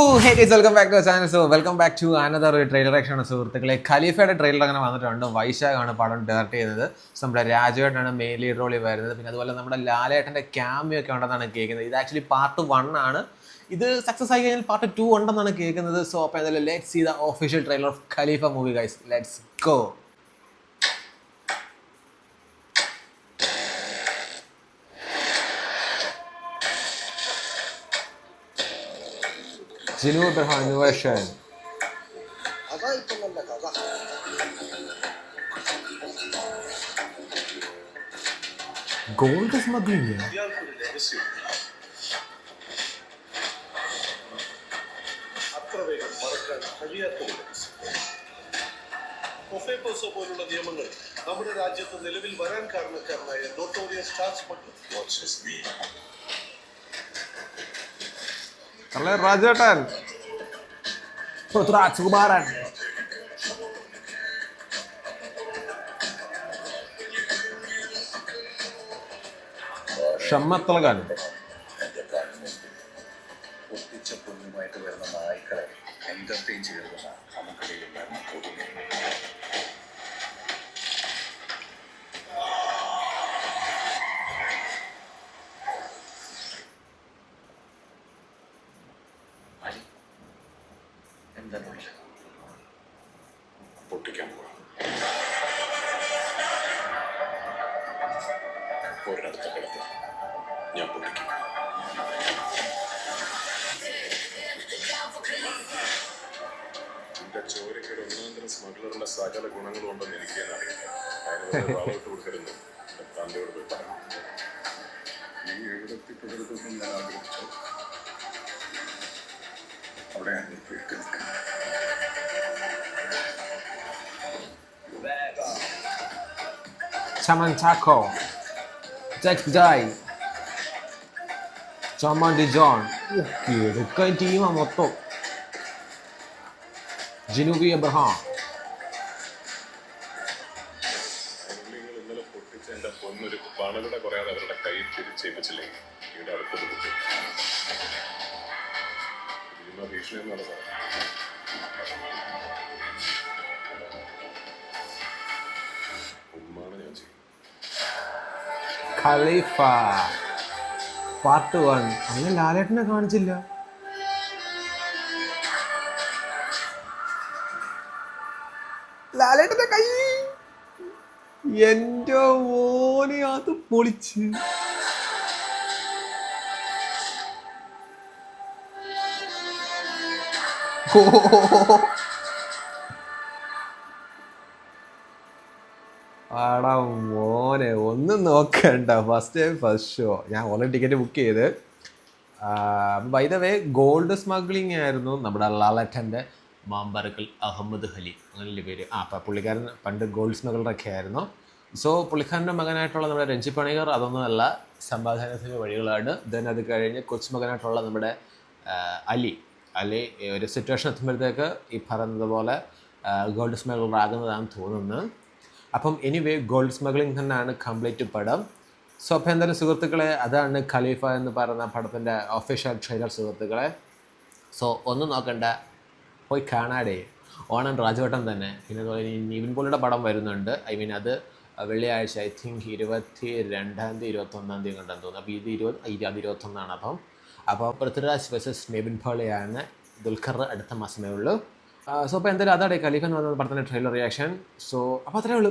Hey guys, welcome back to the channel. So welcome back to another trailer reaction ആണ് സുഹൃത്തുക്കളെ. ഖലീഫയുടെ trailer അങ്ങനെ വന്നിട്ടുണ്ട്. വൈശാഖാണ് പടം ഡയറക്റ്റ് ചെയ്യുന്നത്. സോ നമ്മുടെ രാജുവേട്ടനാണ് മെയിൻ ലീഡ് റോളിൽ വരുന്നത്. പിന്നെ അതുപോലെ നമ്മുടെ ലാലേട്ടൻ്റെ ക്യാമിയോ ഒക്കെ ഉണ്ടെന്നാണ് കേൾക്കുന്നത്. ഇത് ആക്ച്വലി പാർട്ട് 1 ആണ്. ഇത് സക്സസ് ആയി കഴിഞ്ഞാൽ പാർട്ട് 2 ഉണ്ടെന്നാണ് കേൾക്കുന്നത്. സോ അപ്പോൾ എന്തായാലും let's see the official trailer of Khalifa movie guys. Let's go. Jinu Ibrahim വേഷൻ. Gold smuggling. പോലുള്ള നിയമങ്ങൾ നമ്മുടെ രാജ്യത്ത് നിലവിൽ വരാൻ കാരണക്കാരനായ നോട്ടോറിയസ് ചാൾസ് രാജേട്ടൻ പൃഥ്വിരാജ് സുകുമാരൻ. ഷമ്മത്തലകാൻ. ഒത്തിച്ച പൊന്നുമായിട്ട് വരുന്ന നായ്ക്കളെ എന്റർടൈൻ ചെയ്തിരുന്ന നമുക്കിടയിലുണ്ടായിരുന്ന പൊതുമേ എന്താണുള്ളത് പൊട്ടിക്കാൻ പോകാം. ഒരിടത്ത് കിടത്ത് ഞാൻ പൊട്ടിക്കും. എന്റെ ചോരയ്ക്കൊരു ഒന്നാന്തരം സ്മഗ്ലറുടെ സകല ഗുണങ്ങളും ഉണ്ടെന്ന് എനിക്ക് തന്നെ അറിയാം. അതിന് വളമിട്ട് കൊടുക്കരുത്. തന്റെയോട് പോയി പറയാം. ഈ എവിടത്തിൽ തുടരുതെന്ന് ഞാൻ ആഗ്രഹിച്ചു. അവിടെ ഞാൻ പോയിട്ട് നിൽക്കാം. Chaman Taco, Jack Jai, Chaman Dijon. Okay, ഇതൊക്കെ ടീമാ മൊത്തം. ജിനുബി എബ്രഹാം. നിങ്ങൾ ഇന്നലെ പൊട്ടിച്ച എന്റെ പൊന്നൊരു പണലുടെ കുറയാതെ അവരുടെ കയ്യിൽ തിരിച്ചേപ്പിച്ചില്ലെങ്കിൽ ഇവിടെ അടുത്തത് കിട്ടും. ഇതിന് ഭീഷണി എന്നുള്ള സാധനം ഉമ്മാണ് ഞാൻ ചെയ്യും. ഖലീഫ പാർട്ട് 1. അങ്ങനെ ലാലേട്ടനെ കാണിച്ചില്ല. ലാലേട്ടന്റെ കൈ എന്റെ മോനെ അത് പൊളിച്ച്. ആടാ മോനെ ഒന്നും നോക്കണ്ട. ഫസ്റ്റ് ഷോ ഞാൻ ഓൺലൈൻ ടിക്കറ്റ് ബുക്ക് ചെയ്ത്. By the way gold smuggling ആയിരുന്നു നമ്മുടെ ലാലേട്ടൻ്റെ മാമ്പറക്കൽ അഹമ്മദ് ഹലി, അങ്ങനെയല്ലേ പേര്. അപ്പം പുള്ളിക്കാരൻ പണ്ട് ഗോൾഡ് സ്മഗ്ലറൊക്കെ ആയിരുന്നു. സോ പുള്ളിക്കാരൻ്റെ മകനായിട്ടുള്ള നമ്മുടെ രഞ്ജി പണിക്കർ അതൊന്നുമല്ല, സമ്പാദനത്തിൻ്റെ വഴികളാണ്. ദെൻ അത് കഴിഞ്ഞ് കൊച്ചുമകനായിട്ടുള്ള നമ്മുടെ അലി ഒരു സിറ്റുവേഷൻ എത്തുമ്പോഴത്തേക്ക് ഈ പറയുന്നത് ഗോൾഡ് സ്മഗ്ലർ ആകുന്നതാണെന്ന് തോന്നുന്നു. അപ്പം എനിവേ ഗോൾഡ് സ്മഗ്ലിംഗ് തന്നെയാണ് കംപ്ലീറ്റ് പടം. സോ അപ്പോൾ എന്തായാലും സുഹൃത്തുക്കളെ, അതാണ് ഖലീഫ എന്ന് പറയുന്ന പടത്തിൻ്റെ ഒഫീഷ്യൽ ട്രെയിലർ സുഹൃത്തുക്കളെ. സോ ഒന്നും നോക്കണ്ട, പോയി കാണാടേ. ഓണം രാജവട്ടം തന്നെ. പിന്നെ അതുപോലെ നിവിൻ പോളിയുടെ പടം വരുന്നുണ്ട്. ഐ മീൻ അത് വെള്ളിയാഴ്ച, ഐ തിങ്ക് 22-ാം തീയതി 21-ാം തീയതി കണ്ടെന്ന് തോന്നുന്നു. അപ്പോൾ ഇത് 21-ആണ്. അപ്പോൾ പൃഥ്വിരാജ് വേഴ്സസ് നിവിൻ പോളിയാണ്. ദുൽഖർ അടുത്ത മാസമേ ഉള്ളൂ. സോ അപ്പോൾ എന്തായാലും അതാണ് ഖലീഫ എന്ന് പറയുന്ന പടത്തിൻ്റെ ട്രെയിലർ റിയാക്ഷൻ. സോ അപ്പോൾ അത്രയേ ഉള്ളൂ.